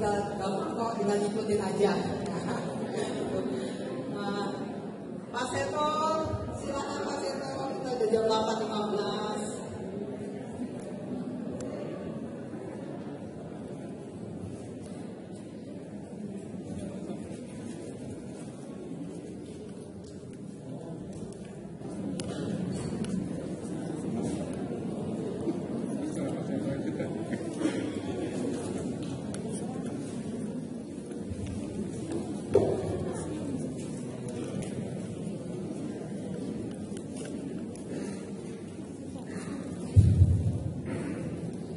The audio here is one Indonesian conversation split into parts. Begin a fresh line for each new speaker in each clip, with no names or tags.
gampang kok, tinggal ikutin aja. Pak Seto, silakan Pak Seto, kita udah jam 8.15.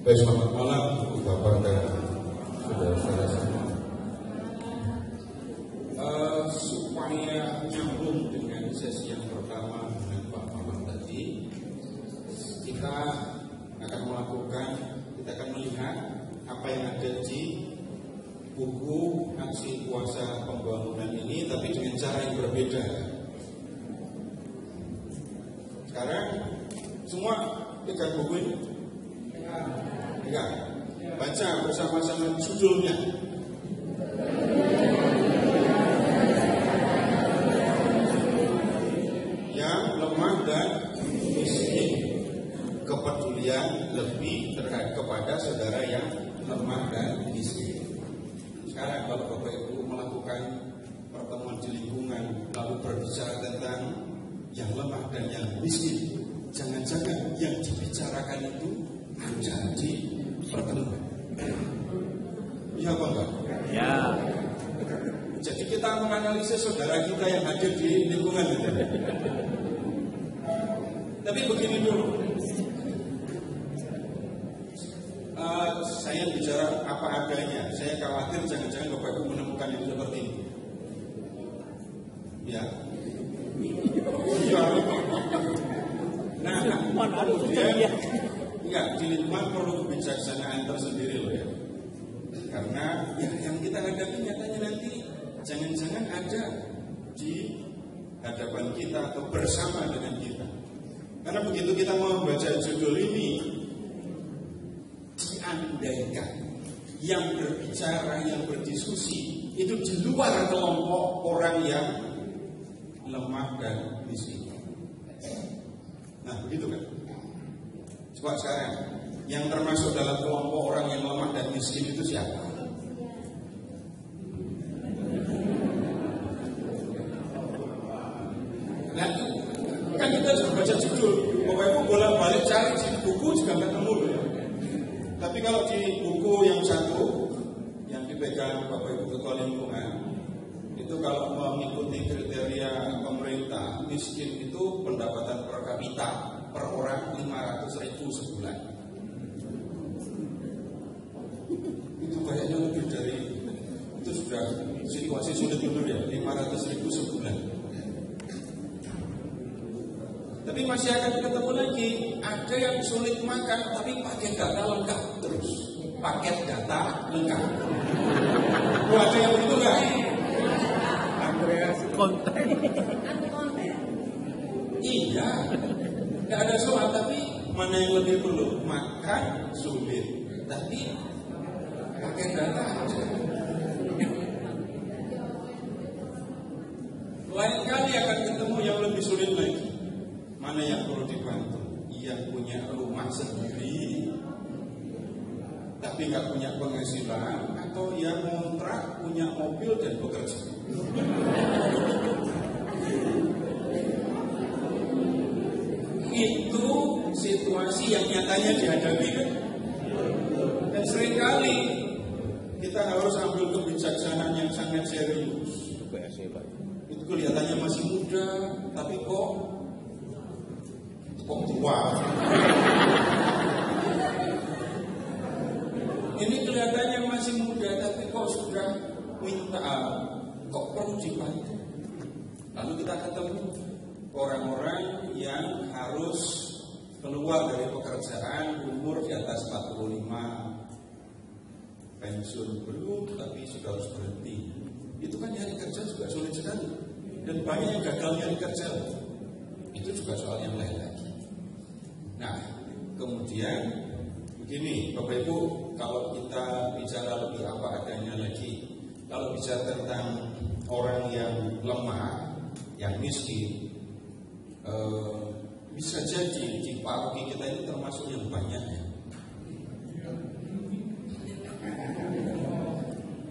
Baik, selamat malam Ibu Bapak dan saudara-saudara semua. Supaya nyambung dengan sesi yang pertama dengan Pak Maman tadi, kita akan melihat apa yang ada di buku aksi kuasa pembangunan ini, tapi dengan cara yang berbeda. Sekarang semua pegang buku ini. Enggak, baca bersama-sama judulnya. Yang lemah dan miskin, kepedulian lebih kepada saudara yang lemah dan miskin. Sekarang kalau Bapak Ibu melakukan pertemuan di lingkungan lalu berbicara tentang yang lemah dan yang miskin, jangan-jangan yang dibicarakan itu ada di pertemuan. Ya apa enggak?
Ya.
Jadi kita menganalisis saudara kita yang hadir di lingkungan kita. Tapi begini dulu, saya bicara apa adanya. Saya khawatir jangan-jangan Bapak Ibu menemukan itu seperti ini. Ya. Nah, kemudian enggak, di lingkungan perlu kebijaksanaan tersendiri loh ya. Karena ya, yang kita hadapi nyatanya nanti jangan-jangan ada di hadapan kita atau bersama dengan kita. Karena begitu kita mau membaca judul ini, diandaikan yang berbicara, yang berdiskusi itu di luar kelompok orang yang lemah dan miskin. Nah begitu kan. Coba sekarang, yang termasuk dalam kelompok orang yang lemah dan miskin itu siapa? Nah, kan kita sudah baca judul, Bapak Ibu bolak-balik cari di buku juga ketemu loh ya. Tapi kalau di buku yang satu, yang dipegang Bapak Ibu Ketua Lingkungan, itu kalau mengikuti kriteria pemerintah, miskin itu pendapatan per kapita per orang 500.000 sebulan. Itu kayaknya lebih dari, itu sudah situasi sulit dulu ya, 500.000 sebulan. Tapi masih akan ketemu lagi, ada yang sulit makan tapi pakai data lengkap terus. Paket data lengkap. Ada yang begitu enggak?
Konten.
Iya. Tidak ada soal, tapi mana yang lebih perlu? Makan sulit, tapi pakai data aja. Lain kali akan ketemu yang lebih sulit lagi. Mana yang perlu dibantu? Yang punya rumah sendiri, tapi nggak punya penghasilan, atau yang ngontrak punya mobil dan bekerja. Itu situasi yang nyatanya dihadapi kan. Dan seringkali kita harus ambil kebijaksanaan yang sangat serius. Itu kelihatannya masih muda, tapi kok tua. Ini kelihatannya masih muda, tapi kok sudah minta, kok perlu dibantu. Lalu kita ketemu orang-orang yang harus keluar dari pekerjaan umur di atas 45, pensiun belum tapi sudah harus berhenti. Itu kan nyari kerja juga sulit sekali, dan banyak yang gagal nyari kerja. Itu juga soal yang lain lagi. Nah, kemudian begini Bapak Ibu, kalau kita bicara lebih apa adanya kalau bicara tentang orang yang lemah, yang miskin, bisa jadi di paroki kita ini termasuk yang banyak ya.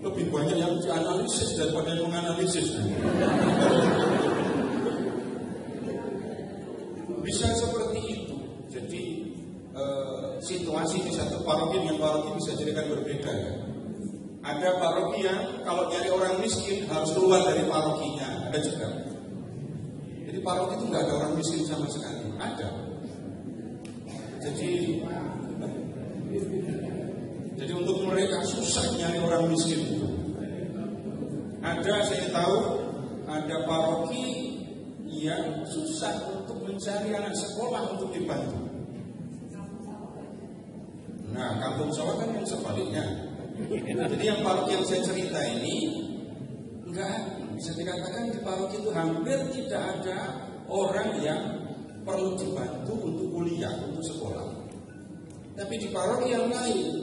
Lebih banyak yang dianalisis daripada yang menganalisis. Bisa seperti itu. Jadi situasi di satu paroki dengan paroki bisa jadi kan berbeda ya. Ada paroki yang kalau nyari orang miskin harus keluar dari parokinya, ada juga. Jadi paroki itu nggak ada orang miskin sama sekali, ada. Jadi untuk mereka susah nyari orang miskin itu. Ada, saya tahu ada paroki yang susah untuk mencari anak sekolah untuk dibantu. Nah, kampung sawah kan yang sebaliknya. Jadi yang paroki yang saya cerita ini enggak, bisa dikatakan di paroki itu hampir tidak ada orang yang perlu dibantu untuk kuliah, untuk sekolah. Tapi di paroki yang lain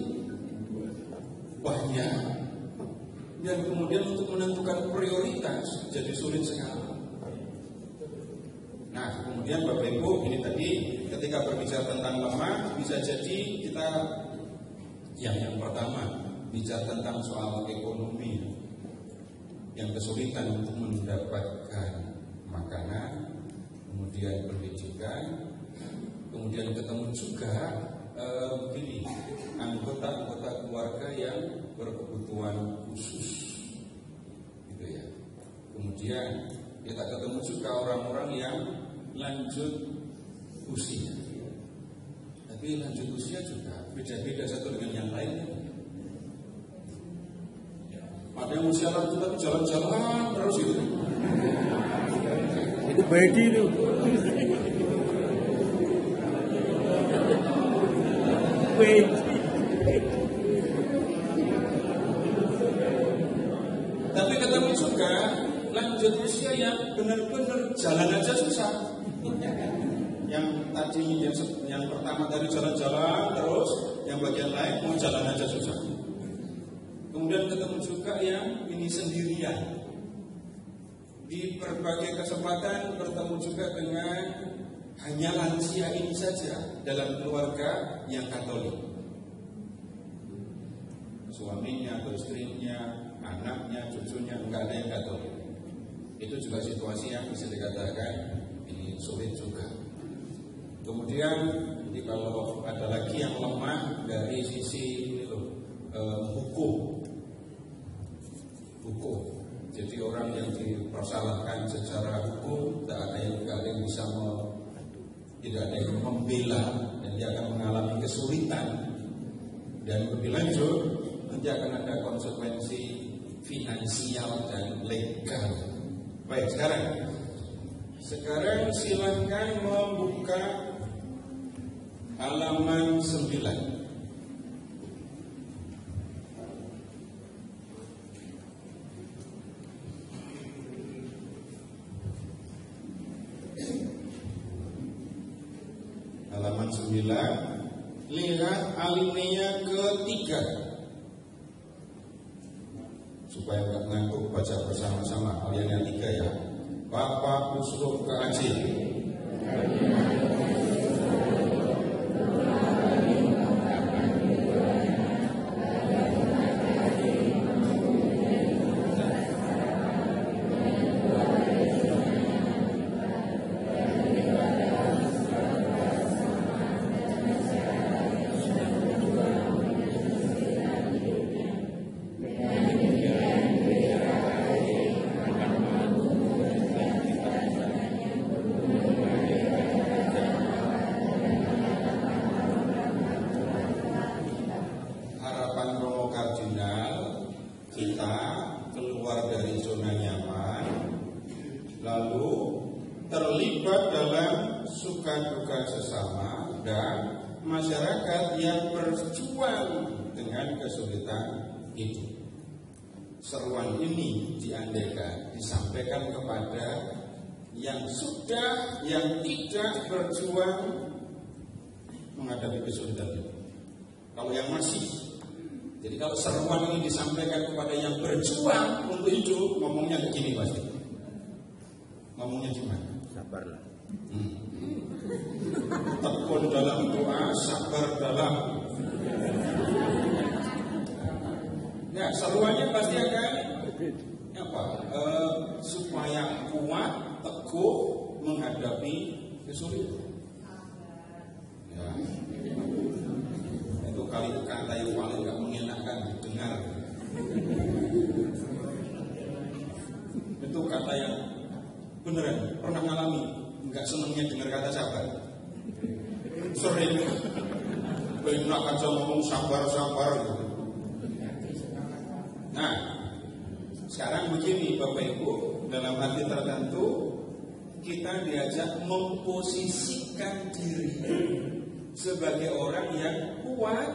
banyak, dan kemudian untuk menentukan prioritas jadi sulit sekali. Nah, kemudian Bapak Ibu, ini tadi ketika berbicara tentang lemah, bisa jadi kita yang pertama bicara tentang soal ekonomi, yang kesulitan untuk mendapatkan makanan, kemudian pendidikan, kemudian ketemu juga begini, anggota-anggota keluarga yang berkebutuhan khusus, gitu ya. Kemudian kita ketemu juga orang-orang yang lanjut usia. Tapi lanjut usia juga beda-beda satu dengan yang lain. Ada yang usia lanjut tapi jalan-jalan terus gitu.
Itu bedi itu.
Tapi ketemu juga lanjut usia yang benar-benar jalan aja susah. Yang tadi yang pertama tadi jalan-jalan terus, yang bagian lain mau jalan aja susah. Kemudian ketemu juga yang ini sendirian. Di berbagai kesempatan bertemu juga dengan hanya lansia ini saja dalam keluarga yang Katolik. Suaminya atau istrinya, anaknya, cucunya enggak ada yang Katolik. Itu juga situasi yang bisa dikatakan ini sulit juga. Kemudian kalau ada lagi yang lemah dari sisi hukum. Jadi orang yang dipersalahkan secara hukum tidak ada yang bisa tidak ada yang membela, dan dia akan mengalami kesulitan. Dan lebih lanjut nanti akan ada konsekuensi finansial dan legal. Baik, sekarang silahkan membuka halaman 9. Halaman 9, lihat alinea ketiga. Supaya nggak ngantuk, baca bersama-sama alinea 3 ya. Bapak Uskup ke Aceh. Masyarakat yang berjuang dengan kesulitan hidup. Seruan ini diandaikan disampaikan kepada yang sudah, yang tidak berjuang menghadapi kesulitan hidup. Kalau yang masih Jadi kalau seruan ini disampaikan kepada yang berjuang untuk hidup, ngomongnya begini pasti. Ngomongnya gimana?
Sabarlah.
Tekun dalam doa, sabar dalam. Ya, seruannya pasti akan apa? Supaya kuat, teguh menghadapi kesulitan. Ya. Itu kata yang paling gak mengenakan didengar. Itu kata yang beneran pernah ngalami, nggak senengnya dengar kata sabar. Sering enak aja ngomong sabar gitu. Nah, sekarang begini Bapak Ibu, dalam arti tertentu kita diajak memposisikan diri sebagai orang yang kuat,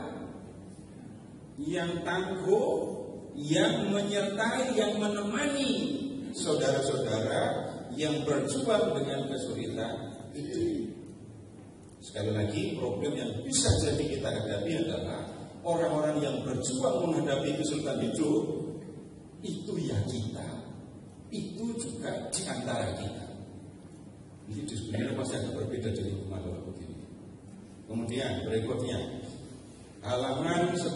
yang tangguh, yang menyertai, yang menemani saudara-saudara yang berjuang dengan kesulitan itu. Sekali lagi, problem yang bisa jadi kita hadapi adalah orang-orang yang berjuang menghadapi kesulitan itu ya kita, itu juga di antara kita. Ini sebenarnya pasti agak berbeda dari rumah kalau begini. Kemudian berikutnya halaman 10.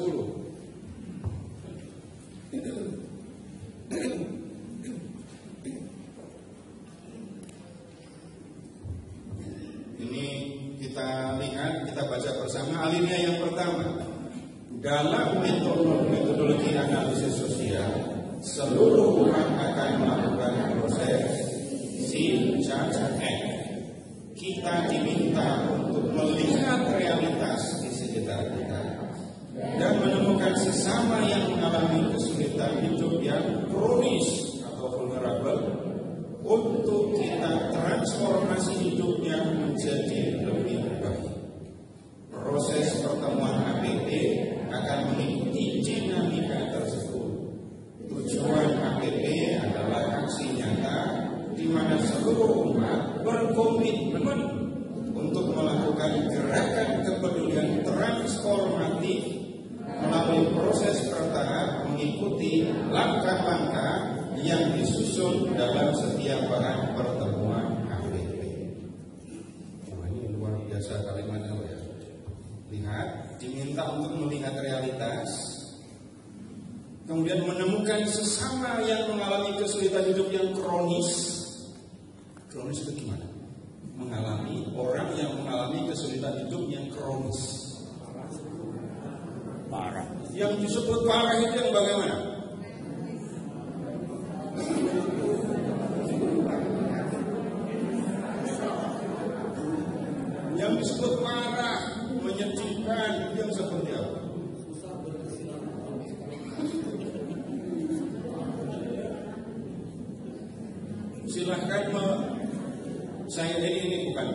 Ini kita lihat, kita baca bersama alinea yang pertama. Dalam metodologi analisis sosial, seluruh orang akan melakukan proses see, judge, act. Kita diminta untuk melihat realitas di sekitar kita dan menemukan sesama yang mengalami kesulitan hidup yang kronis atau vulnerable untuk kita transformasi hidupnya menjadi lebih baik. Proses pertemuan APP akan mengikuti dinamika tersebut. Tujuan APP adalah aksi nyata di mana seluruh umat berkomitmen untuk melakukan gerakan kepedulian transformatif melalui proses bertahap mengikuti langkah-langkah yang disusun dalam setiap bahan pertemuan APP. Wah, ini luar biasa kalimatnya ya. Lihat, diminta untuk melihat realitas, kemudian menemukan sesama yang mengalami kesulitan hidup yang kronis. Kronis itu gimana? Orang yang mengalami kesulitan hidup yang kronis,
Parah.
Yang disebut parah itu yang bagaimana? Yang disebut parah, menyedihkan, yang seperti apa? Silahkan saya ini bukan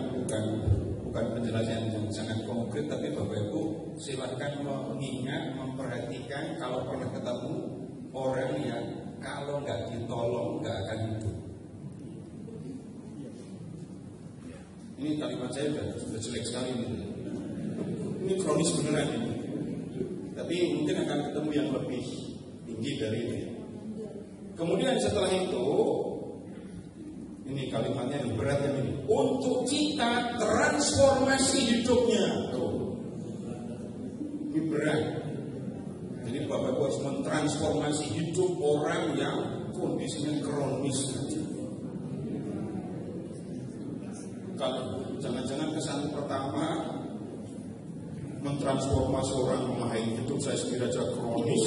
penjelasan yang sangat konkret, tapi Bapak Ibu silahkan mengingat, memperhatikan kalau pernah ketemu orang yang kalau nggak ditolong nggak akan hidup. Ini kalimat saya sudah jelek sekali ini. Ini kronis beneran ini. Tapi mungkin akan ketemu yang lebih tinggi dari ini. Kemudian setelah itu, ini kalimatnya yang berat ini. Untuk kita transformasi hidupnya. Tuh. Ini berat. Jadi Bapak Ibu harus mentransformasi hidup orang yang kondisinya kronis. Kalau jangan-jangan kesan pertama mentransformasi orang memahami hidup saya sendiri aja kronis.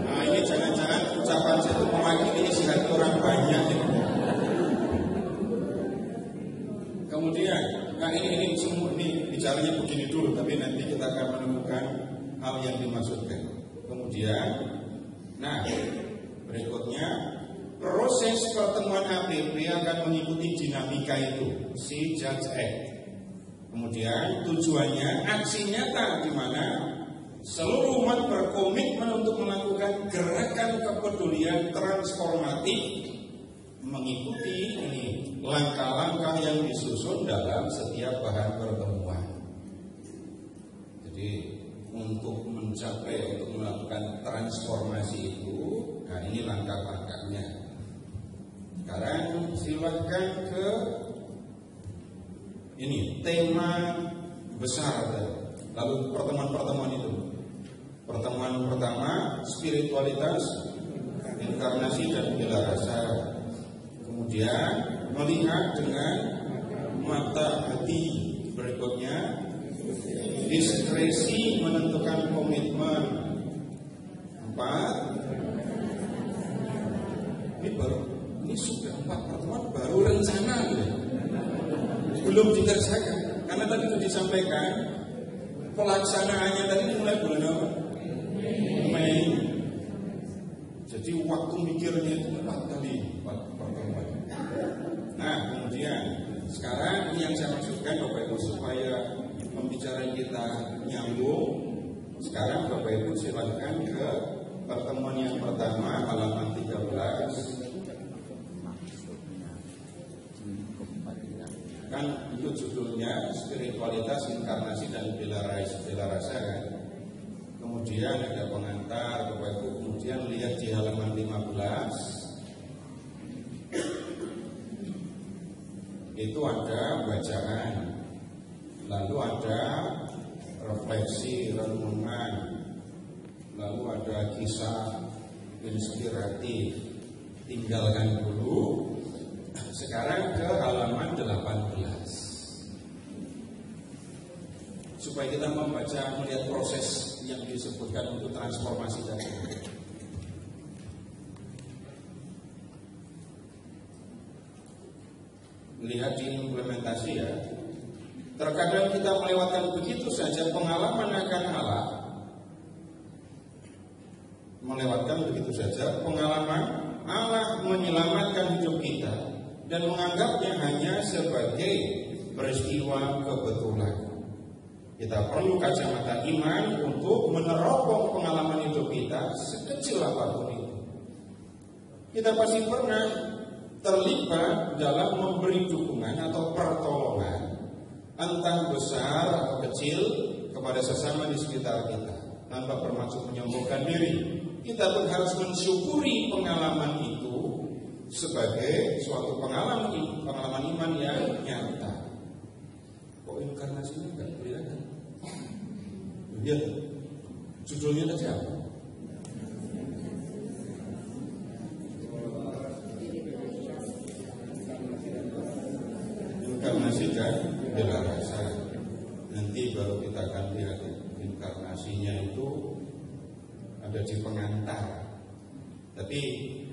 Nah ini jangan-jangan ucapan saya itu mewakili isi hati orang banyak ini. Kemudian, nah ini semua ini bicaranya begini dulu, tapi nanti kita akan menemukan hal yang dimaksudkan. Kemudian, nah berikutnya proses pertemuan APP akan mengikuti dinamika itu, see, judge, act. Kemudian tujuannya aksi nyata di mana seluruh umat berkomitmen untuk melakukan gerakan kepedulian transformatif mengikuti ini langkah-langkah yang disusun dalam setiap bahan pertemuan. Jadi untuk mencapai, untuk melakukan transformasi itu, nah ini langkah-langkahnya. Sekarang silahkan ke ini tema besar. Lalu pertemuan-pertemuan itu. Pertemuan pertama spiritualitas, inkarnasi dan bela rasa. Kemudian melihat dengan mata hati. Berikutnya diskresi menentukan komitmen. 4. Ini sudah 4 pertemuan baru rencana gitu. Belum dikerjakan. Karena tadi sudah disampaikan pelaksanaannya tadi mulai bulan apa? Mei. Jadi waktu mikirnya itu 4 kali pertemuan. Nah kemudian sekarang ini yang saya maksudkan Bapak Ibu supaya pembicaraan kita nyambung. Sekarang Bapak Ibu silakan ke pertemuan yang pertama halaman 13. Kan itu judulnya spiritualitas, inkarnasi dan bela rasa kan. Kemudian ada pengantar Bapak Ibu. Kemudian lihat di halaman 15. Itu ada bacaan, lalu ada refleksi, renungan, lalu ada kisah inspiratif. Tinggalkan dulu. Sekarang ke halaman 18 supaya kita membaca, melihat proses yang disebutkan untuk transformasi tadi. Lihat di implementasi ya. Terkadang kita melewatkan begitu saja pengalaman akan Allah. Melewatkan begitu saja pengalaman Allah menyelamatkan hidup kita dan menganggapnya hanya sebagai peristiwa kebetulan. Kita perlu kacamata iman untuk meneropong pengalaman hidup kita sekecil apapun itu. Kita pasti pernah terlibat dalam memberi dukungan atau pertolongan, entah besar atau kecil, kepada sesama di sekitar kita, tanpa bermaksud menyombongkan diri. Kita pun harus mensyukuri pengalaman itu sebagai suatu pengalaman iman yang nyata. Kok inkarnasinya nggak kelihatan? Lihat judulnya tadi apa? Inkarnasi dan bela rasa. Nanti baru kita akan lihat inkarnasinya itu ada di pengantar. Tapi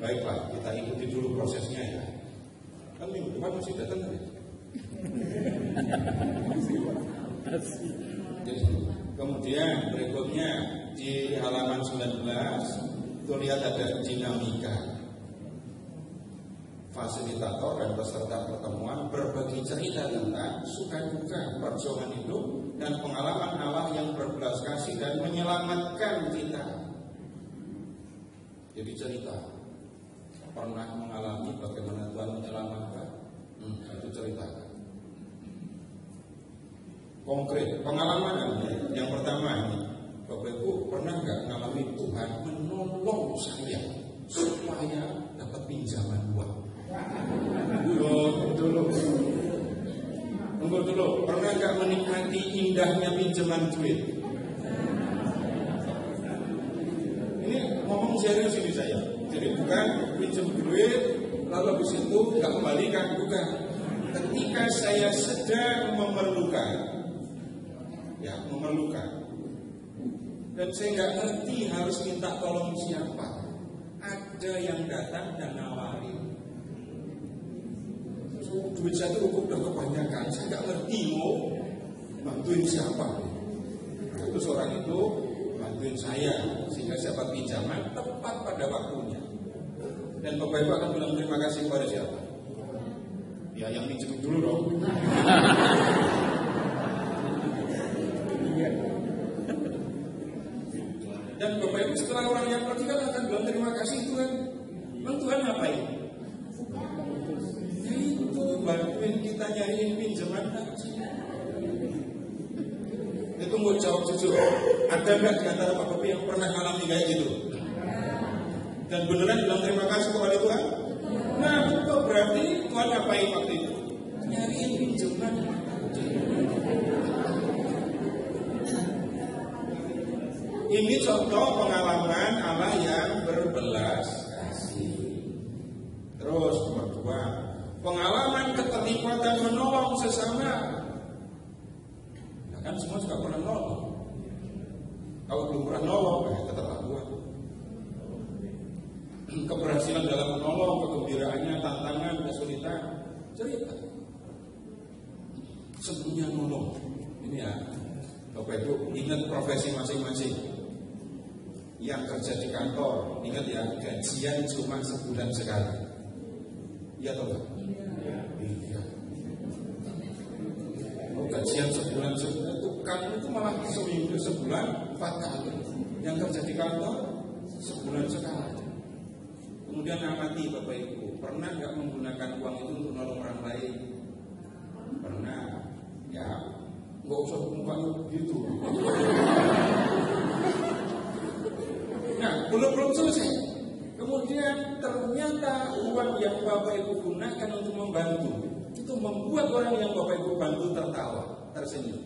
baiklah, kita ikuti dulu prosesnya ya. Kan minggu depan masih datang kan? Kemudian berikutnya di halaman 19 itu lihat ada dinamika. Fasilitator dan peserta pertemuan berbagi cerita tentang suka duka perjuangan hidup dan pengalaman Allah yang berbelas kasih dan menyelamatkan kita. Jadi cerita pernah mengalami bagaimana Tuhan menyelamatkan, itu cerita konkret pengalaman. Yang pertama ini, Bapak Ibu pernah nggak mengalami Tuhan menolong saya supaya dapat pinjaman uang? Tunggu dulu, pernah nggak menikmati indahnya pinjaman duit? Ini ngomong serius ini saya. Jadi bukan pinjam duit lalu habis itu nggak kembalikan, bukan. Ketika saya sedang memerlukan, dan saya nggak ngerti harus minta tolong siapa, ada yang datang dan nawarin. Duit saya itu udah kebanyakan, saya nggak ngerti mau bantuin siapa. Terus orang itu bantuin saya sehingga saya dapat pinjaman tepat pada waktunya. Dan Bapak Ibu akan bilang terima kasih kepada siapa? Ya yang pinjam dulu dong. setelah orang yang pergi kan akan bilang terima kasih Tuhan. Memang Tuhan ngapain? Ya itu bantuin kita nyariin pinjaman haji. Itu mau jawab jujur. Ada nggak di antara Pak Bobi yang pernah ngalami kayak gitu? Dan beneran bilang terima kasih kepada Tuhan? Nah betul, berarti Tuhan ngapain waktu itu? Nyariin pinjaman. Ini contoh pengalaman Allah yang berbelas kasih. Terus nomor 2, pengalaman keterlibatan menolong sesama. Nah, kan semua juga pernah nolong. Kalau belum pernah nolong, keterlaluan. Keberhasilan dalam menolong, kegembiraannya, tantangan, kesulitan, cerita. Sebelumnya nolong. Ini ya, Bapak Ibu ingat profesi masing-masing. Yang kerja di kantor, ingat ya, gajian cuma sebulan sekali. Iya atau enggak? Iya. Oh, gajian sebulan itu kan itu malah seminggu sebulan 4 kali. Yang kerja di kantor sebulan sekali. Kemudian amati Bapak Ibu, pernah nggak menggunakan uang itu untuk nolong orang lain? Pernah. Ya, nggak usah mukanya begitu. Nah, belum selesai. Kemudian ternyata uang yang Bapak Ibu gunakan untuk membantu itu membuat orang yang Bapak Ibu bantu tertawa, tersenyum.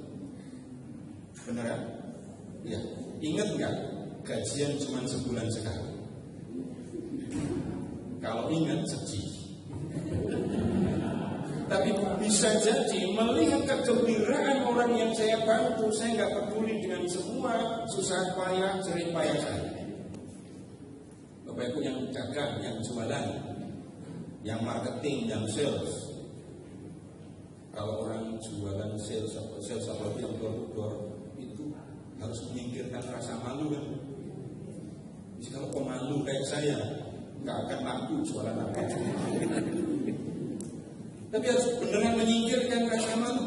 Beneran? Ya. Ingat nggak? Gajian cuma sebulan sekali. Kalau ingat sedih. Tapi bisa jadi melihat kegembiraan orang yang saya bantu, saya nggak peduli dengan semua susah payah, jerih payah saya. Bapak Ibu yang dagang, yang jualan, yang marketing, yang sales. Kalau orang jualan sales atau yang door-to-door itu harus menyingkirkan rasa malu kan. Jadi kalau pemalu kayak saya nggak akan laku jualan apa. Tapi harus beneran menyingkirkan rasa malu.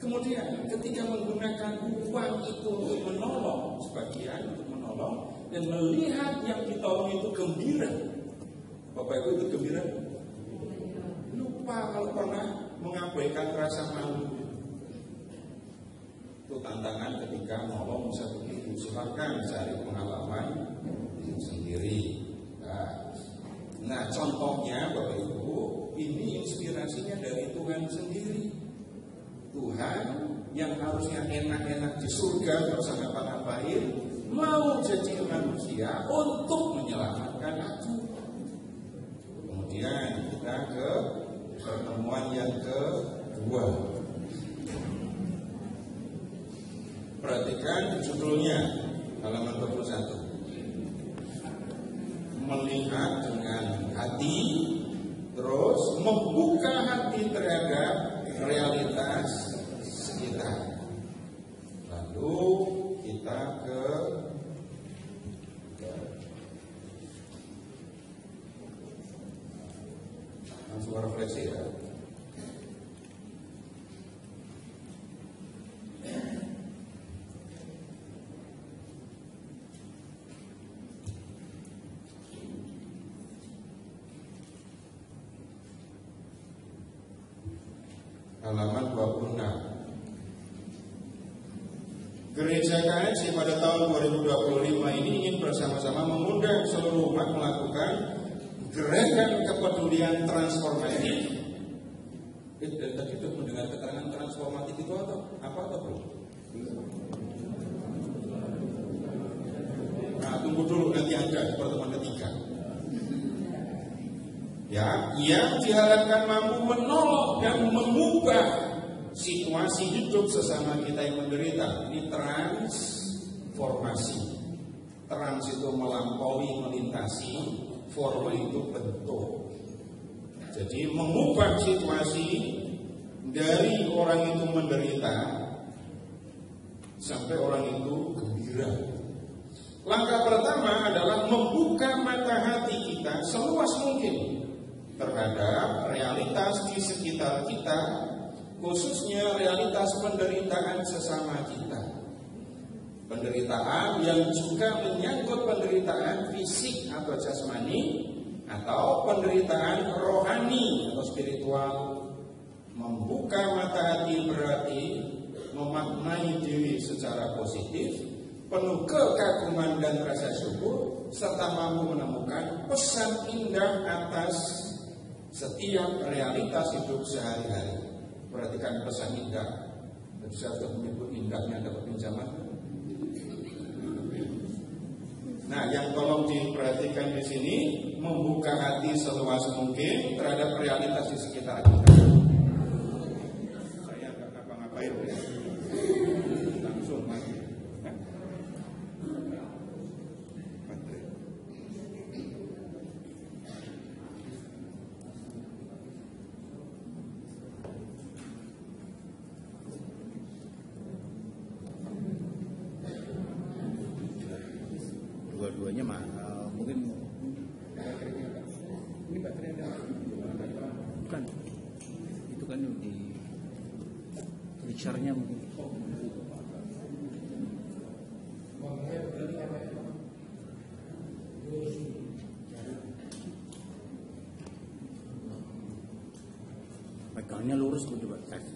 Kemudian ketika menggunakan uang itu untuk menolong, sebagian untuk menolong, dan melihat yang ditolong itu gembira. Bapak Ibu itu gembira? Lupa kalau pernah mengabaikan rasa malu. Itu tantangan ketika menolong bisa begitu. Silakan cari pengalaman sendiri. Nah contohnya Bapak Ibu, ini inspirasinya dari Tuhan sendiri. Tuhan yang harusnya enak-enak di surga bersama para baik, mau jadi manusia untuk menyelamatkan aku. Kemudian kita ke pertemuan yang kedua. Perhatikan judulnya halaman 21. Melihat dengan hati, terus membuka hati terhadap realitas sekitar. Lalu kita ke langsung refleksi ya. Halaman 26. Gereja KSI pada tahun 2025 ini ingin bersama-sama mengundang seluruh umat melakukan gerakan kepedulian transformatif. Dari tadi sudah mendengar keterangan transformatif itu apa atau belum? Nah, tunggu dulu nanti ada di pertemuan ketiga. Ya, yang diharapkan mampu menolong dan mengubah situasi hidup sesama kita yang menderita. Ini transformasi. Trans itu melampaui, melintasi, forma itu bentuk. Jadi mengubah situasi dari orang itu menderita sampai orang itu gembira. Langkah pertama adalah membuka mata hati kita seluas mungkin terhadap realitas di sekitar kita, khususnya realitas penderitaan sesama kita. Penderitaan yang juga menyangkut penderitaan fisik atau jasmani, atau penderitaan rohani atau spiritual. Membuka mata hati berarti memaknai diri secara positif, penuh kekaguman dan rasa syukur, serta mampu menemukan pesan indah atas setiap realitas hidup sehari-hari. Perhatikan pesan indah. Tadi saya sudah menyebut indahnya dapat pinjaman. Nah, yang tolong diperhatikan di sini, membuka hati seluas mungkin terhadap realitas di sekitar kita. Saya nggak ngapa-ngapain ya, langsung mati.
Dua-duanya mah mungkin
Ini baterainya
bukan itu kan di mixernya mungkin. Pegangnya lurus tuh coba tes.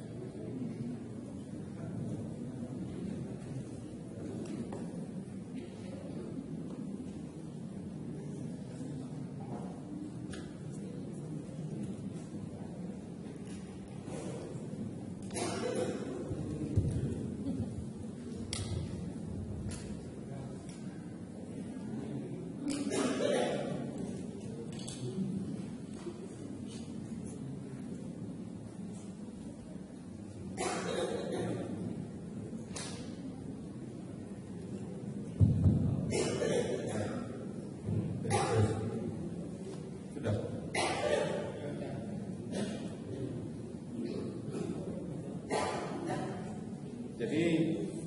Jadi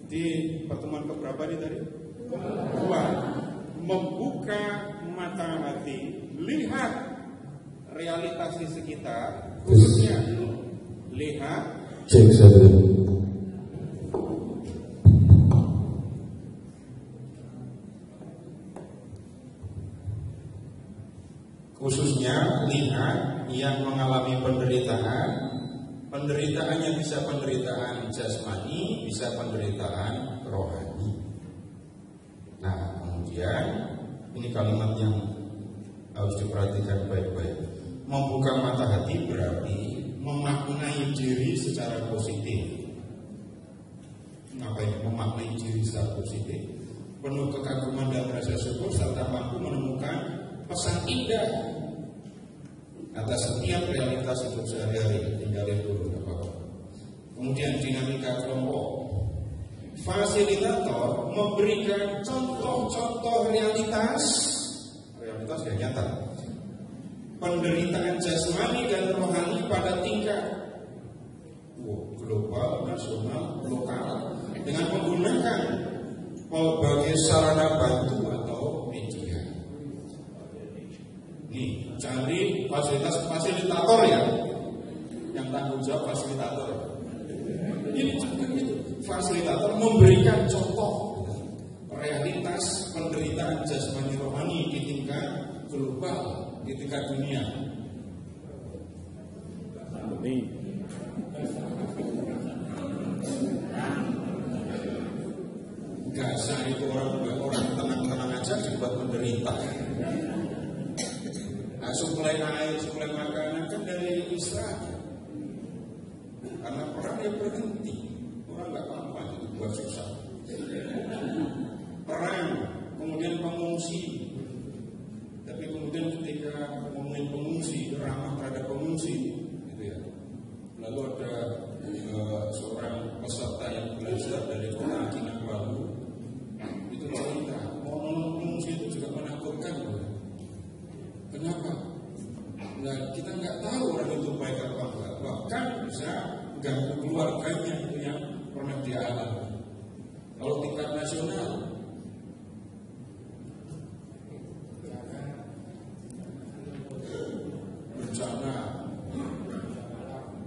di pertemuan keberapa nih tadi? Kedua, membuka mata hati, lihat realitas di sekitar, khususnya lihat
Cek satu.
khususnya lihat yang mengalami penderitaan. Penderitaannya bisa penderitaan jasmani, bisa penderitaan rohani. Nah, kemudian ini kalimat yang harus diperhatikan baik-baik. Membuka mata hati berarti memaknai diri secara positif. Ngapain memaknai diri secara positif? Penuh kekaguman dan rasa syukur serta mampu menemukan pesan indah atas setiap realitas hidup sehari-hari. Tinggalin dulu apa-apa. Kemudian dinamika kelompok. Fasilitator memberikan contoh-contoh realitas yang nyata. Penderitaan jasmani dan rohani pada tingkat global, nasional, lokal dengan menggunakan berbagai sarana bantu atau media. Nih, cari fasilitator ya, yang tanggung jawab fasilitator. Ini fasilitator memberikan contoh realitas penderitaan jasmani rohani di tingkat global, di tingkat dunia. Gaza itu orang tenang-tenang aja dibuat menderita. Nah, suplai air, suplai makanan kan dari Israel. Karena perang yang berhenti, orang nggak apa-apa itu buat susah. Perang, kemudian pengungsi. Tapi kemudian ketika ngomongin pengungsi, ramah terhadap pengungsi, gitu ya. Lalu ada seorang peserta yang belajar dari kota Kinabalu, itu cerita, ngomong pengungsi itu juga menakutkan. Kenapa? Nah, kita nggak tahu orang itu baik apa enggak. Bahkan bisa ganggu keluarganya itu yang pernah dia alami. Kalau tingkat nasional,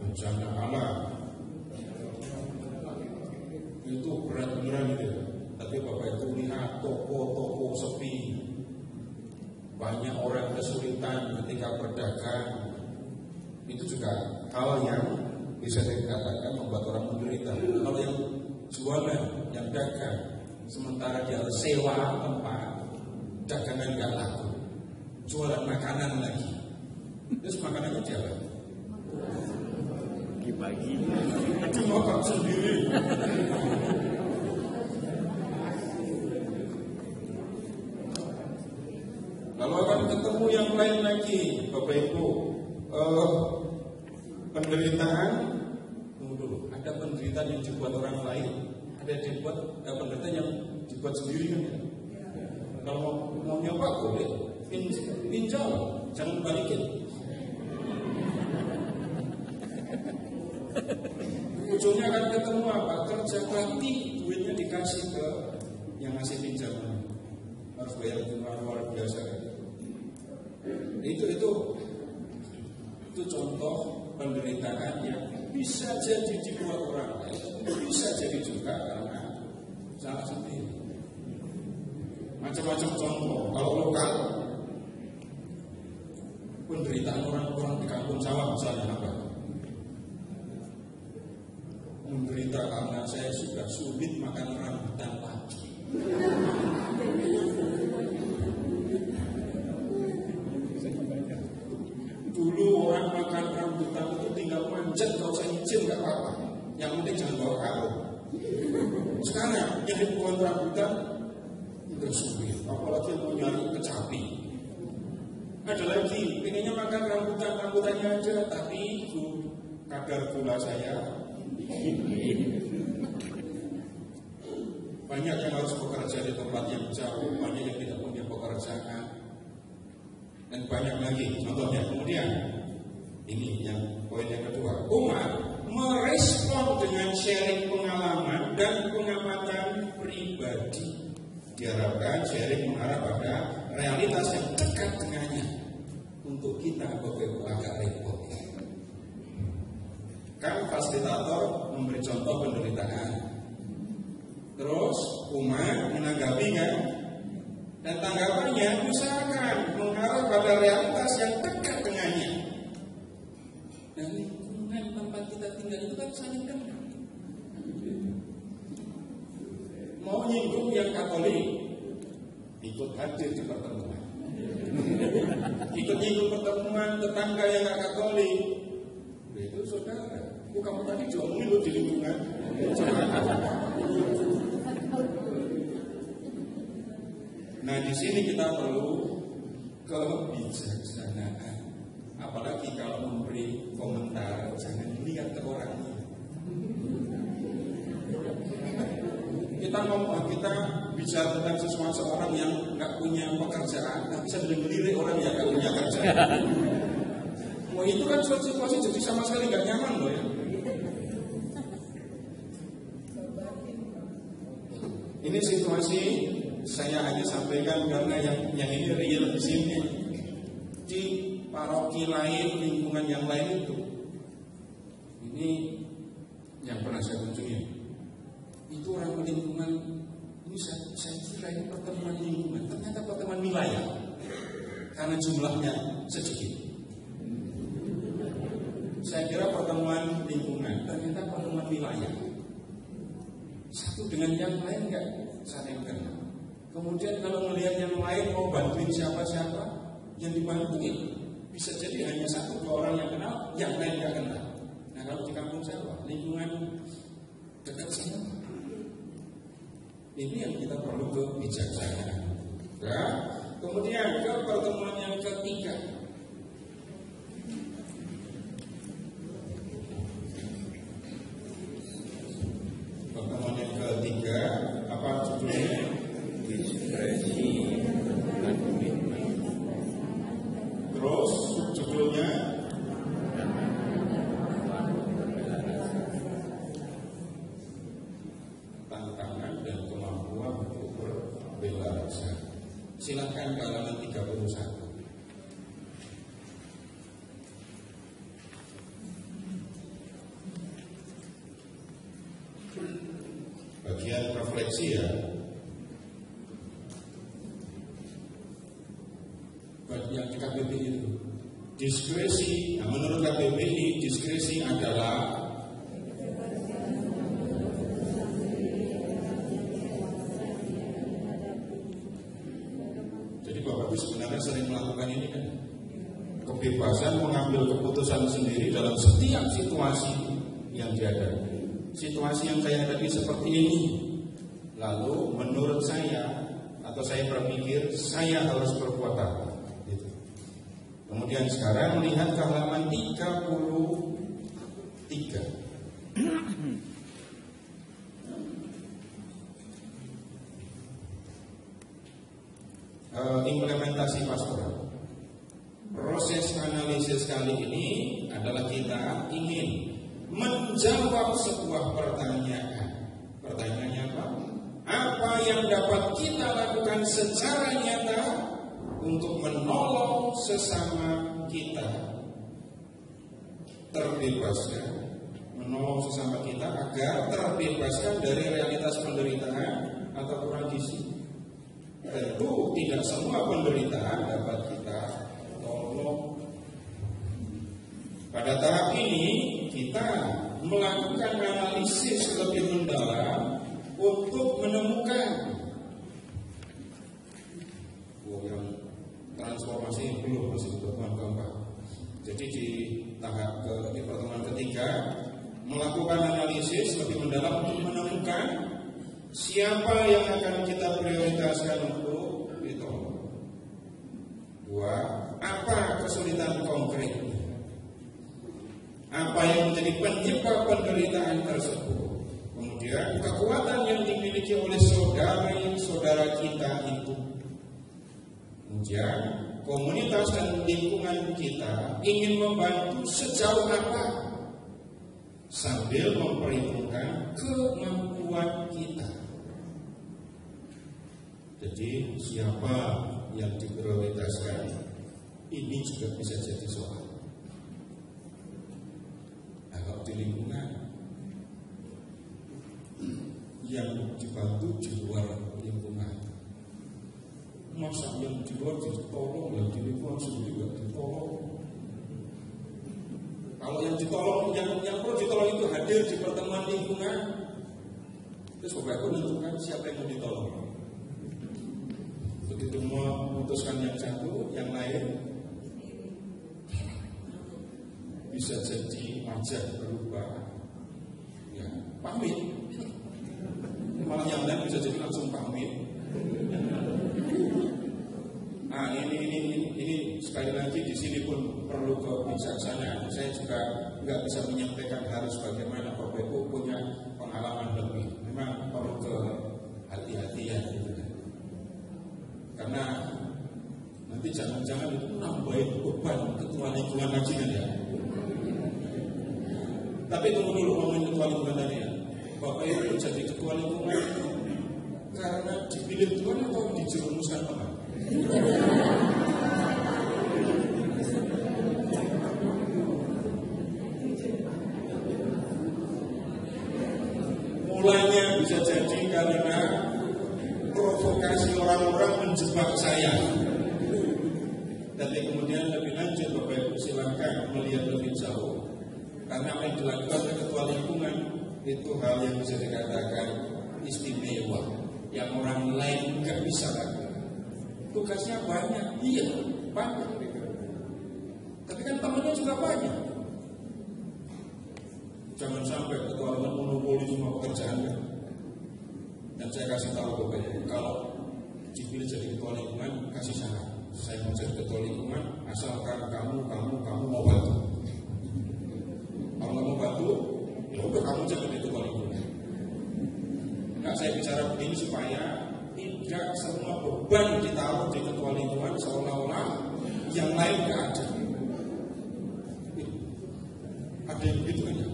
bencana alam itu berat beneran gitu. Tapi Bapak banyak orang kesulitan ketika berdagang. Itu juga hal yang bisa dikatakan membuat orang menderita. Kalau yang jualan, yang dagang, sementara dia harus sewa tempat, dagangan nggak laku, jualan makanan lagi, terus makanannya jalan
Dibagi.
dimakan sendiri. Lalu akan ketemu yang lain lagi, Bapak Ibu. Penderitaan, tunggu dulu. Ada penderitaan yang dibuat orang lain, ada penderitaan yang dibuat sendiri kan ya? Kalau mau nyoba boleh, pinjam, jangan balikin. Ujungnya akan ketemu apa? Kerja bakti, duitnya dikasih ke yang ngasih pinjaman, harus bayar bunga luar biasa kan? Itu contoh penderitaan yang bisa jadi dibuat orang lain, bisa jadi juga karena salah sendiri. Macam-macam contoh. Kalau lokal, penderitaan orang-orang di kampung sawah misalnya apa? Menderita karena saya sudah sulit makan rambutan lagi. Dulu orang makan rambutan itu tinggal manjat, gak usah izin gak apa-apa. Yang penting jangan bawa karung. Sekarang yang di pohon rambutan udah sulit, apalagi mau nyari kecapi. Ada lagi, pengennya makan rambutannya aja, tapi itu kadar gula saya. Banyak yang harus bekerja di tempat yang jauh, banyak yang tidak punya pekerjaan, dan banyak lagi contohnya. Kemudian ini yang poin yang kedua, umat merespon dengan sharing pengalaman dan pengamatan pribadi. Diharapkan sharing mengarah pada realitas yang dekat dengannya. Untuk kita Bapak-Ibu agak repot. Kan fasilitator memberi contoh penderitaan, terus umat menanggapi kan, dan tanggapannya misalkan mengarah pada realitas yang dekat dengannya. Dan lingkungan tempat kita tinggal itu kan saling kenal. Mau nyinggung yang Katolik, ikut hadir di pertemuan. Ikut nyinggung pertemuan tetangga yang gak Katolik, itu saudara. Kamu tadi diomongin lo di lingkungan. Nah di sini kita perlu kebijaksanaan. Apalagi kalau memberi komentar, jangan lihat ke orangnya. Kita bicara tentang seseorang yang nggak punya pekerjaan, nggak bisa melirik orang yang nggak punya kerjaan. Wah itu kan suatu situasi jadi sama sekali nggak nyaman loh ya. Ini situasi saya hanya sampaikan karena yang ini real di sini. Di paroki lain, lingkungan yang lain itu, ini yang pernah saya kunjungi. Itu orang lingkungan ini saya kira ini pertemuan lingkungan, ternyata pertemuan wilayah karena jumlahnya sedikit. Saya kira pertemuan lingkungan, ternyata pertemuan wilayah. Satu dengan yang lain enggak saling kenal. Kemudian kalau melihat yang lain mau bantuin siapa-siapa, yang dibantuin bisa jadi hanya satu dua orang yang kenal, yang lain enggak kenal. Nah kalau di kampung saya, lingkungan dekat sini, ini yang kita perlu kebijaksanaan. Nah, kemudian ke pertemuan yang ketiga. Pertemuan yang ketiga, apa judulnya? Diskresi dan komitmen. Terus judulnya tantangan dan kemampuan untuk berbela rasa. Silakan ke halaman 31. Bagian refleksi ya. Diskresi, nah menurut KBBI diskresi adalah jadi Bapak Ibu sebenarnya sering melakukan ini kan, kebebasan mengambil keputusan sendiri dalam setiap situasi yang dihadapi. Situasi yang kayak tadi seperti ini, lalu menurut saya atau saya berpikir saya harus berbuat apa. Kemudian sekarang melihat ke halaman 33. Implementasi pastoral. Proses analisis kali ini adalah kita ingin menjawab sebuah pertanyaan. Pertanyaannya apa? Apa yang dapat kita lakukan secara nyata untuk menolong sesama kita terbebaskan, menolong sesama kita agar terbebaskan dari realitas penderitaan atau kurang gizi. Tentu tidak semua penderitaan dapat kita tolong. Pada tahap ini kita melakukan analisis lebih mendalam untuk menemukan transformasi belum masih pertemuan keempat. Jadi di tahap di pertemuan ketiga melakukan analisis lebih mendalam untuk menemukan siapa yang akan kita prioritaskan untuk ditolong. Dua, apa kesulitan konkret? Apa yang menjadi penyebab penderitaan tersebut? Kemudian kekuatan yang dimiliki oleh saudara-saudara kita itu. Kemudian komunitas dan lingkungan kita ingin membantu sejauh apa sambil memperhitungkan kemampuan kita. Jadi siapa yang diprioritaskan ini juga bisa jadi soal. Kalau di lingkungan yang dibantu di luar lingkungan, masa yang di luar ditolong, yang di lingkungan sendiri juga ditolong. Kalau yang ditolong, yang perlu ditolong itu hadir di pertemuan lingkungan, terus Bapak Ibu menentukan siapa yang mau ditolong. Begitu memutuskan yang satu, yang lain bisa jadi wajah berubah, ya pamit. Malah yang lain bisa jadi langsung pamit. Nah ini sekali lagi di sini pun perlu kebijaksanaan. Saya juga nggak bisa menyampaikan harus bagaimana. Bapak Ibu punya pengalaman lebih. Memang perlu kehati-hatian gitu. Karena nanti jangan-jangan itu nambahin beban ketua lingkungan lagi kan ya. Tapi tunggu dulu ngomongin ketua lingkungan tadi ya. Bapak Ibu jadi ketua lingkungan karena dipilih Tuhan atau dijerumuskan Tuhan? Mulanya bisa jadi karena provokasi orang-orang menjebak saya. Tapi kemudian lebih lanjut Bapak Ibu silakan melihat lebih jauh. Karena apa yang dilakukan oleh ketua lingkungan itu hal yang bisa dikatakan istimewa, yang orang lain nggak bisa lakukan. Tugasnya banyak, iya banyak. Tapi kan temannya juga banyak. Jangan sampai ketua lingkungan monopoli semua pekerjaan. Dan saya kasih tahu Bapak Ibu, kalau dipilih jadi ketua lingkungan, kasih syarat. Saya mau jadi ketua lingkungan, asalkan kamu mau bantu. Kalau nggak mau bantu, ya udah kamu jadi ketua lingkungan. Nah, saya bicara begini supaya tidak semua beban ditaruh di ketua lingkungan seolah-olah yang lain nggak ada. Ada yang begitu kan ya?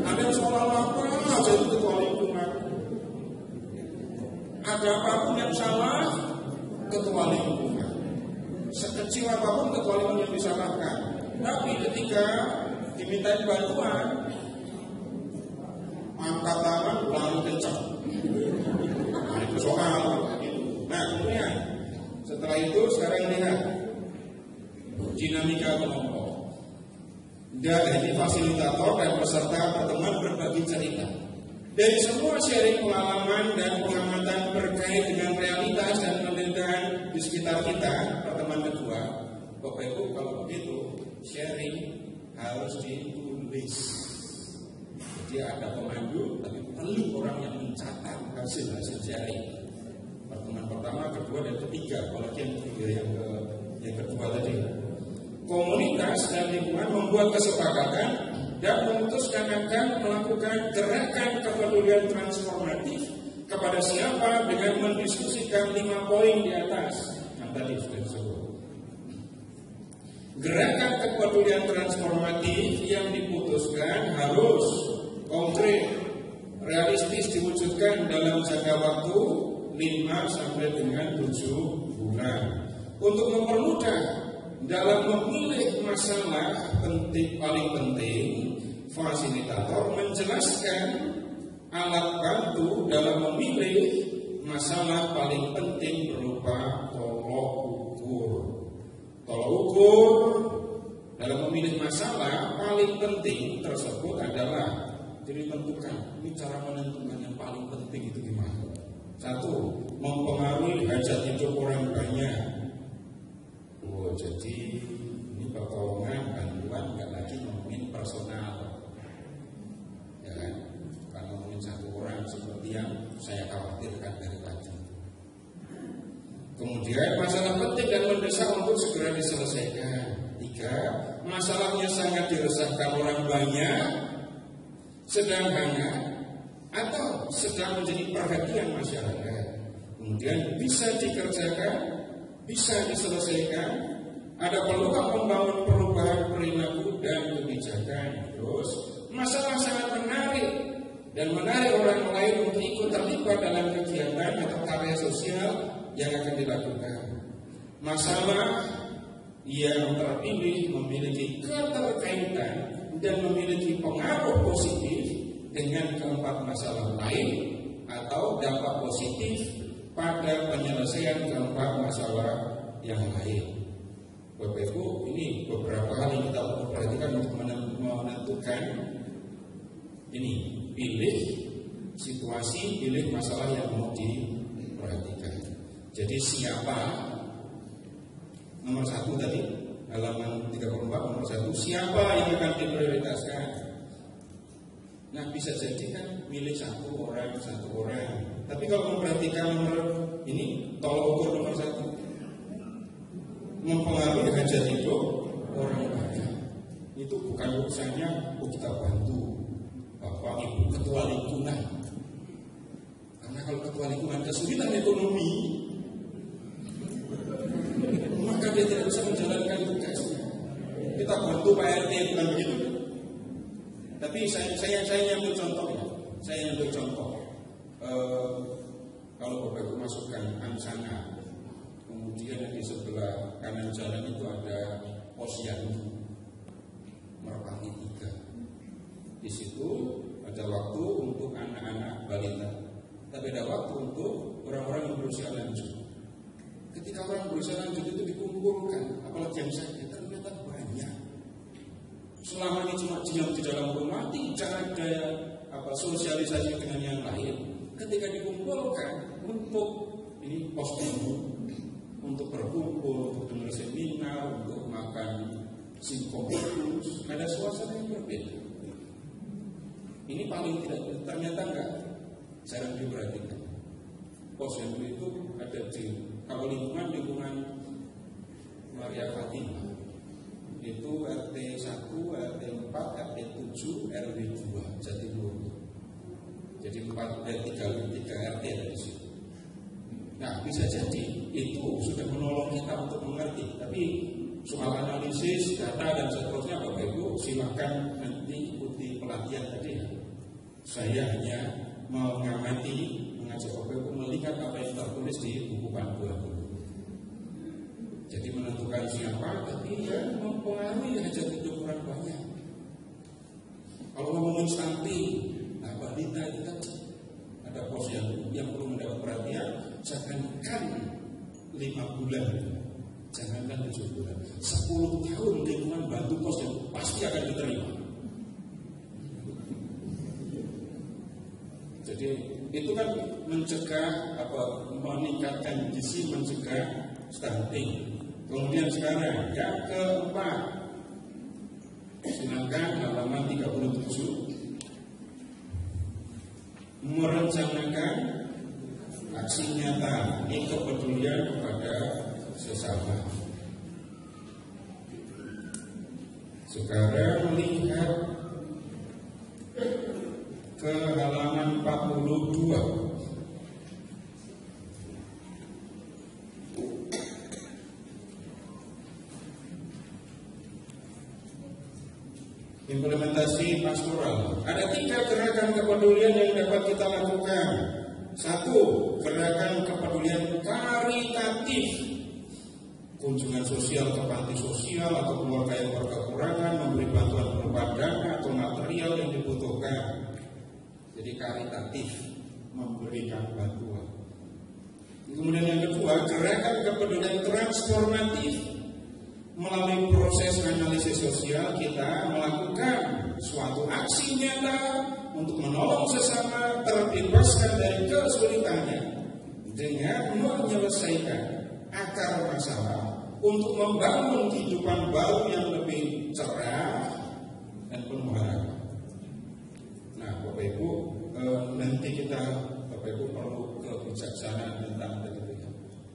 Ada yang seolah-olah apa jadi ketua lingkungan. Ada apapun yang salah, ketua lingkungan. Sekecil apapun ketua lingkungan yang disalahkan. Tapi ketika diminta bantuan, angkat tangan lalu kencang. Nah itu soal. Nah kemudian setelah itu sekarang lihat dinamika kelompok. Dari fasilitator dan peserta pertemuan berbagi cerita. Dari semua sharing pengalaman dan pengamatan terkait dengan realitas dan pemberitaan di sekitar kita, pertemuan kedua, Bapak Ibu kalau begitu sharing harus ditulis. Jadi ada pemandu, tapi perlu orang yang mencatat hasil sharing. Pertemuan pertama, kedua, dan ketiga. Apalagi yang kedua tadi. Komunitas dan lingkungan membuat kesepakatan dan memutuskan akan melakukan gerakan kepedulian transformatif kepada siapa dengan mendiskusikan 5 poin di atas yang tadi sudah disebut. Gerakan kepedulian transformatif yang diputuskan harus konkret, realistis diwujudkan dalam jangka waktu 5 sampai dengan 7 bulan. Untuk mempermudah dalam memilih masalah paling penting, fasilitator menjelaskan alat bantu dalam memilih masalah paling penting berupa tolok ukur. Tolok ukur dalam memilih masalah paling penting tersebut adalah ditentukan. Ini cara menentukan yang paling penting itu gimana? 1. Mempengaruhi hajat hidup orang banyak. Jadi ini pertolongan, bantuan nggak lagi ngomongin personal, ya kan? Kalau ngomongin satu orang seperti yang saya khawatirkan dari tadi. Kemudian masalah penting dan mendesak untuk segera diselesaikan. 3. Masalahnya sangat diresahkan orang banyak, sedang hangat, atau sedang menjadi perhatian masyarakat. Kemudian bisa dikerjakan, bisa diselesaikan. Ada peluang membangun perubahan perilaku dan kebijakan. Terus masalah sangat menarik dan menarik orang lain untuk ikut terlibat dalam kegiatan atau karya sosial yang akan dilakukan. Masalah yang terpilih memiliki keterkaitan dan memiliki pengaruh positif dengan keempat masalah lain atau dampak positif pada penyelesaian keempat masalah yang lain. Bapak Ibu, ini beberapa hal yang kita perlu perhatikan untuk menentukan ini, pilih situasi, pilih masalah yang mau diperhatikan. Jadi siapa, nomor 1 tadi, halaman 34 nomor 1, siapa yang akan diprioritaskan? Nah bisa jadi kan milih satu orang. Tapi kalau memperhatikan nomor ini, tolak ukur nomor 1, mempengaruhi hajat hidup orang banyak. Itu bukan urusannya kita bantu Bapak Ibu ketua lingkungan. Karena kalau ketua lingkungan kesulitan ekonomi, maka dia tidak bisa menjalankan tugasnya. Kita bantu Pak RT, bukan begitu. Tapi saya ambil contoh ya. Saya ambil contoh. Kalau Bapak Ibu masukkan Ansana, kemudian di sebelah kanan jalan itu ada Posyandu Merpati 3. Di situ ada waktu untuk anak-anak balita, tapi ada waktu untuk orang-orang yang berusia lanjut. Ketika orang berusia lanjut itu dikumpulkan, apalagi yang sakit, ternyata banyak. Selama ini cuma diam di dalam rumah, tidak ada sosialisasi dengan yang lain. Ketika dikumpulkan untuk ini posyandu, untuk berkumpul, untuk dengar seminar, untuk makan simposium, ada suasana yang berbeda. Ini paling tidak, ternyata enggak jarang diperhatikan. Posyandu itu ada di kalau lingkungan Maria Fatimah itu RT 1, RT 4, RT 7, RW 2 Jatiluhur. Jadi 3 RT ada di situ. Nah, bisa jadi itu sudah menolong kita untuk mengerti. Tapi soal analisis, data dan seterusnya Bapak Ibu silakan nanti ikuti pelatihan tadi ya. Saya hanya mengamati, mengajak Bapak Ibu melihat apa yang tertulis di buku panduan. Jadi menentukan siapa, tapi ya mempengaruhi hajat hidup orang banyak. Kalau ngomongin stunting, nah balita itu tadi ada posyandu yang perlu mendapat perhatian. Jangankan 5 bulan, Jangankan 7 bulan, 10 tahun lingkungan bantu kos yang pasti akan diterima. Jadi itu kan mencegah meningkatkan gizi, mencegah stunting. Kemudian sekarang yang keempat, silakan halaman 37, merencanakan aksi nyata ini kepedulian kepada sesama. Sekarang lihat ke halaman 42. Implementasi pastoral. Ada 3 gerakan kepedulian yang dapat kita lakukan. 1, gerakan kepedulian karitatif. Kunjungan sosial ke panti sosial atau keluarga yang berkekurangan, memberi bantuan berupa dana atau material yang dibutuhkan. Jadi karitatif, memberikan bantuan. Kemudian yang kedua, gerakan kepedulian transformatif. Melalui proses analisis sosial kita melakukan suatu aksi nyata untuk menolong sesama terbebaskan dari kesulitannya dengan menyelesaikan akar masalah untuk membangun kehidupan baru yang lebih cerah dan penuh harapan. Nah, Bapak Ibu, nanti kita Bapak Ibu perlu kebijaksanaan tentang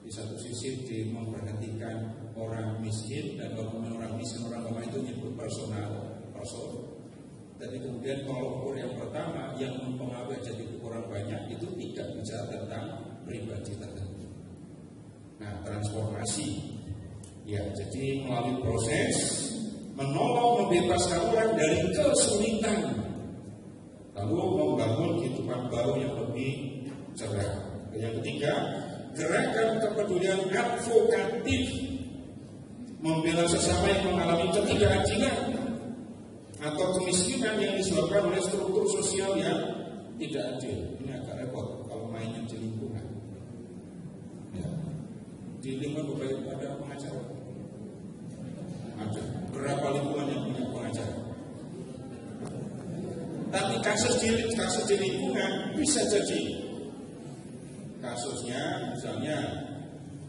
di satu sisi memperhatikan orang miskin, dan kalau orang miskin orang lemah itu nyebut person. Jadi kemudian kelompok yang pertama yang mempengaruhi jadi orang banyak itu tidak bicara tentang pribadi tertentu. Nah, transformasi ya, jadi melalui proses menolong membebaskan orang dari kesulitan, lalu membangun kehidupan baru yang lebih cerah. Yang ketiga, gerakan kepedulian advokatif, membela sesama yang mengalami ketidakadilan atau kemiskinan yang disebabkan oleh struktur sosial yang tidak adil. Ini agak repot kalau mainnya di lingkungan. Ya. Di lingkungan ada pengacara. Ada. Berapa lingkungan yang punya pengacara? Tapi kasus di lingkungan bisa jadi kasusnya misalnya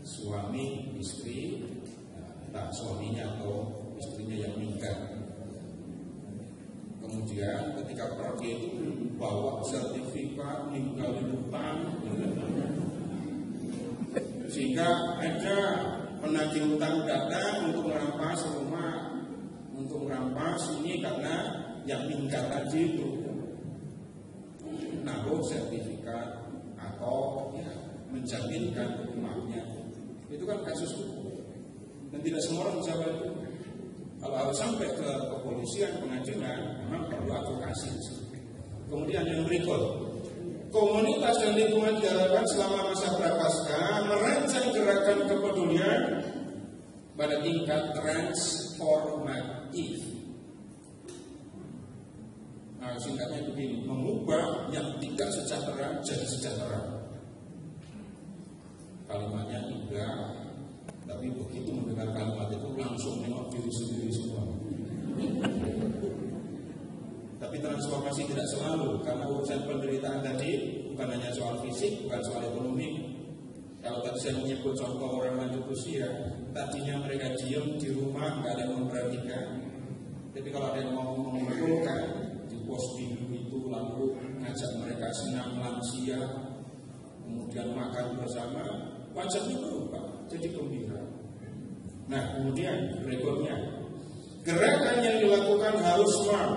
suami istri, suaminya atau istrinya yang meninggal. Kemudian ketika pergi itu bawa sertifikat meninggal di hutan, sehingga ada penagih hutang datang untuk merampas rumah, untuk merampas ini karena yang meninggal tadi itu naruh sertifikat atau ya, menjaminkan rumahnya. Itu kan kasus hukum dan tidak semua orang bisa bantu. Kalau harus sampai ke kepolisian, pengadilan, memang perlu advokasi. Kemudian yang berikut, komunitas dan lingkungan diharapkan selama masa prapaskah merancang gerakan kepedulian pada tingkat transformatif. Nah, singkatnya begini, mengubah yang tidak sejahtera jadi sejahtera. Kalimatnya indah, tapi begitu mendengar kalimat itu langsung nengok diri sendiri semua. Tapi transformasi tidak selalu, karena urusan penderitaan tadi bukan hanya soal fisik, bukan soal ekonomi. Kalau tadi saya menyebut contoh orang lanjut usia, tadinya mereka diam di rumah, nggak ada yang memperhatikan. Tapi kalau ada yang mau mengumpulkan di pos minggu itu, lalu ngajak mereka senam lansia, kemudian makan bersama, wajahnya berubah jadi gembira. Nah, kemudian berikutnya, gerakan yang dilakukan harus smart,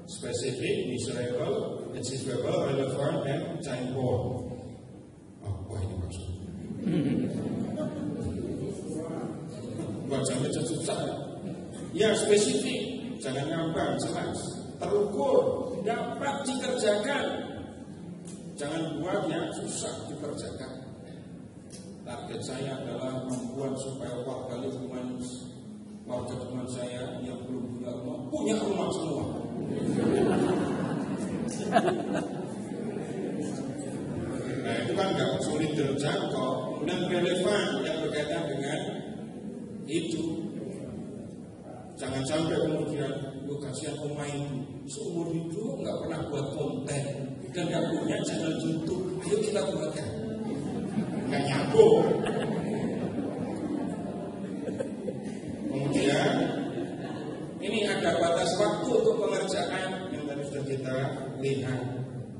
spesifik, measurable, achievable, relevant, dan time-bound. Apa ini maksudnya? Wajahnya susah. Ya, spesifik, jangan ngambang, jelas, terukur, dapat dikerjakan. Jangan buat yang susah dikerjakan. Target saya adalah membuat supaya warga lingkungan saya yang belum punya rumah punya rumah semua. Nah, itu kan nggak sulit terjangkau. Kemudian relevan yang berkaitan dengan Itu jangan sampai kemudian lu kasihan pemain seumur hidup nggak pernah buat konten dan nggak punya channel YouTube, ayo kita buatkan. Nggak nyambung. Kemudian ini ada batas waktu untuk pengerjaan yang tadi sudah kita lihat.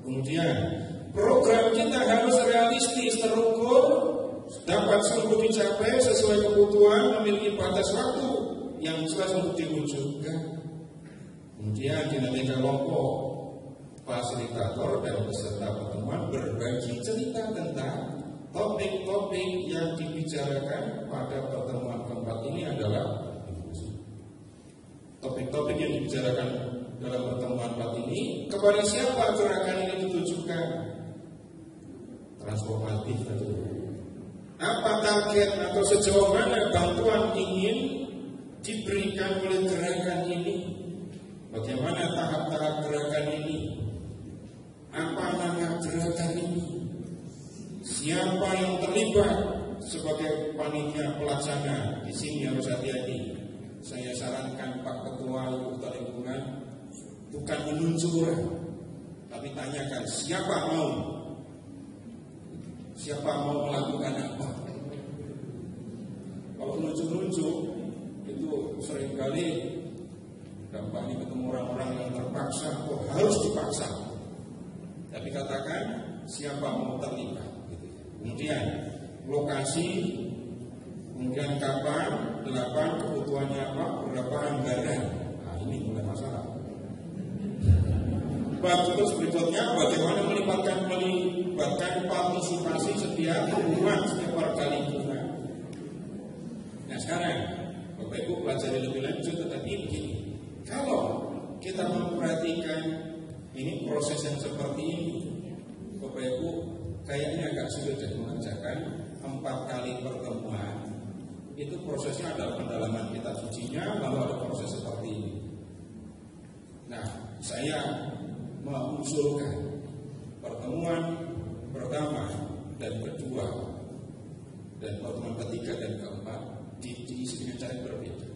Kemudian program kita harus realistis, terukur, dapat sungguh dicapai sesuai kebutuhan, memiliki batas waktu yang jelas untuk diwujudkan. Kemudian dinamika kelompok, fasilitator dan peserta pertemuan berbagi cerita tentang topik-topik yang dibicarakan pada pertemuan keempat ini adalah topik-topik yang dibicarakan dalam pertemuan keempat ini kepada siapa gerakan ini ditujukan? Transformatif tadi. Apa target atau sejauh mana bantuan ingin diberikan oleh gerakan ini? Bagaimana tahap-tahap gerakan ini? Apa nama gerakan ini? Siapa yang terlibat sebagai panitia pelaksana? Di sini harus hati-hati. Saya sarankan Pak Ketua Hutan Lingkungan bukan menunjuk orang, tapi tanyakan siapa mau melakukan apa. Kalau nunjuk-nunjuk itu seringkali dampaknya ketemu orang-orang yang terpaksa atau harus dipaksa. Tapi katakan siapa mau terlibat. Kemudian lokasi, kemudian kapan, 8 kebutuhannya apa, berapa anggaran. Nah ini mulai masalah. Terus berikutnya bagaimana melibatkan partisipasi setiap umat, setiap warga lingkungan. Nah sekarang Bapak Ibu pelajari lebih lanjut tetapi begini. Kalau kita memperhatikan ini proses yang seperti ini, Bapak Ibu kayaknya agak sulit mengerjakan 4 kali pertemuan. Itu prosesnya adalah pendalaman kitab sucinya, lalu ada proses seperti ini. Nah, saya mengusulkan pertemuan pertama dan kedua dan pertemuan ketiga dan keempat diisi dengan cara berbeda.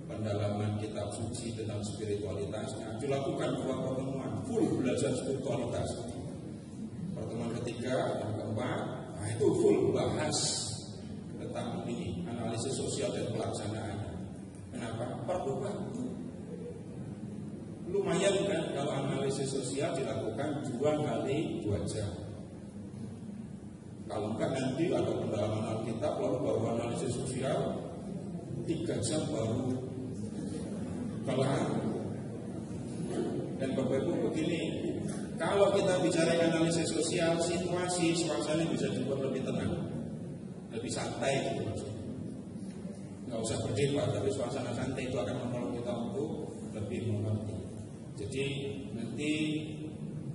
Pendalaman kitab suci tentang spiritualitasnya dilakukan 2 pertemuan full belajar spiritualitas. Pertemuan ketiga dan keempat, nah itu full bahas tentang ini analisis sosial dan pelaksanaannya. Kenapa? Perlu waktu. Lumayan kan kalau analisis sosial dilakukan 2 kali 2 jam. Kalau enggak nanti ada pendalaman Alkitab lalu baru analisis sosial 3 jam baru kelar. Dan Bapak Ibu begini, kalau kita bicara analisis sosial, situasi suasana bisa dibuat lebih tenang, lebih santai gitu maksudnya. Nggak usah berdebat, tapi suasana santai itu akan menolong kita untuk lebih mengerti. Jadi nanti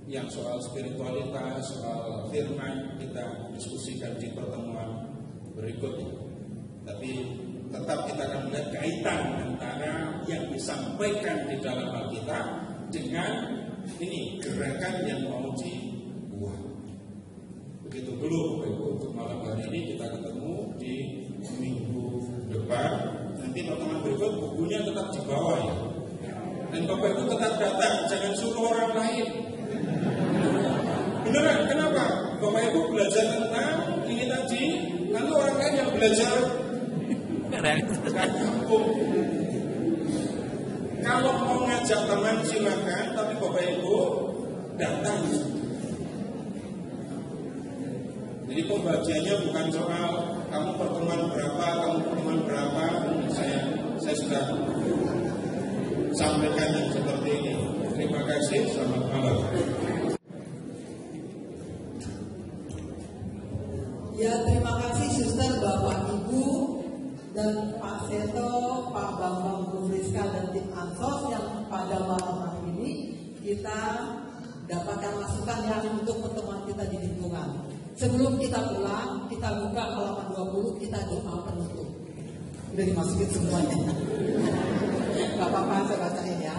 yang soal spiritualitas, soal firman kita diskusikan di pertemuan berikutnya. Tapi tetap kita akan melihat kaitan antara yang disampaikan di dalam Alkitab dengan ini gerakan yang mau dibuat. Begitu dulu Bapak Ibu untuk malam hari ini, kita ketemu di minggu depan. Nanti pertemuan berikut bukunya tetap di bawah ya. Dan Bapak Ibu tetap datang, jangan suruh orang lain. Beneran, kenapa? Bapak Ibu belajar tentang ini tadi, lalu orang lain yang belajar nggak nyambung. Kalau mau ngajak teman silakan, tapi Bapak Ibu datang. Jadi pembagiannya bukan soal kamu pertemuan berapa, saya sudah sampaikan yang seperti ini. Terima kasih, selamat malam.
Ya, terima kasih Suster, Bapak Ibu dan Pak Seto, Pak Bambang, Bu Friska dan tim Ansos yang pada malam hari ini kita dapatkan masukan yang untuk pertemuan kita di lingkungan. Sebelum kita pulang, kita buka halaman 20, kita doa penutup. Udah dimasukin semuanya. Gak apa-apa, saya bacain ya.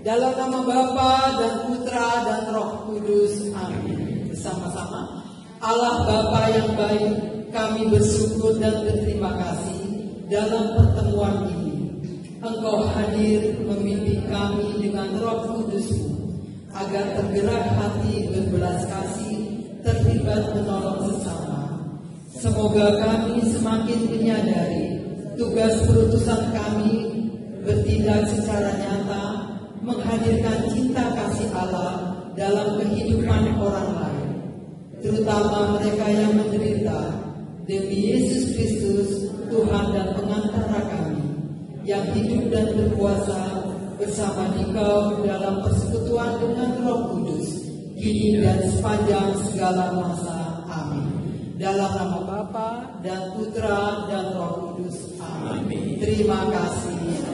Dalam nama Bapa dan Putra dan Roh Kudus, amin. Bersama-sama Allah Bapa yang baik, kami bersyukur dan berterima kasih dalam pertemuan ini. Engkau hadir memimpin kami dengan Roh Kudus-Mu agar tergerak hati berbelas kasih, terlibat menolong sesama. Semoga kami semakin menyadari tugas perutusan kami bertindak secara nyata menghadirkan cinta kasih Allah dalam kehidupan orang lain, terutama mereka yang menderita, demi Yesus Kristus, Tuhan dan pengantara kami, yang hidup dan berkuasa bersama Dikau dalam persekutuan dengan Roh Kudus, kini dan sepanjang segala masa. Amin. Dalam nama Bapa dan Putra dan Roh Kudus. Amin. Terima kasih.